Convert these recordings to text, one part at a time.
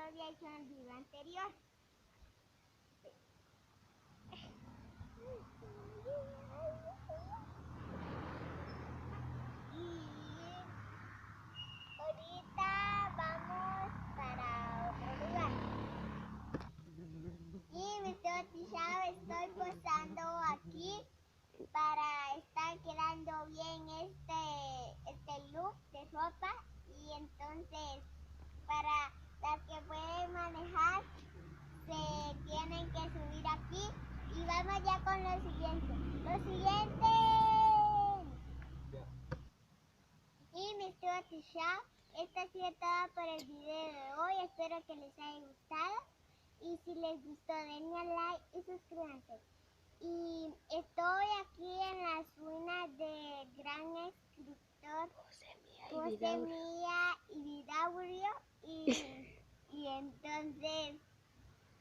había hecho en el video anterior. Y ahorita vamos para otro lugar. Y me estoy posando aquí para estar quedando bien este look de ropa. Y entonces para las que pueden manejar se tienen que subir aquí. Y vamos ya con lo siguiente. Lo siguiente. Y me estoy atizando. Esta ha sido toda por el video de hoy. Espero que les haya gustado. Y si les gustó, denle like y suscríbanse. Y estoy aquí en las ruinas del gran escritor José Mía y Vidaurio. Y entonces,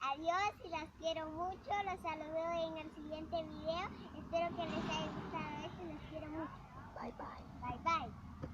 adiós y las quiero mucho. Los saludo en el siguiente video. Espero que les haya gustado esto y los quiero mucho. Bye bye. Bye bye.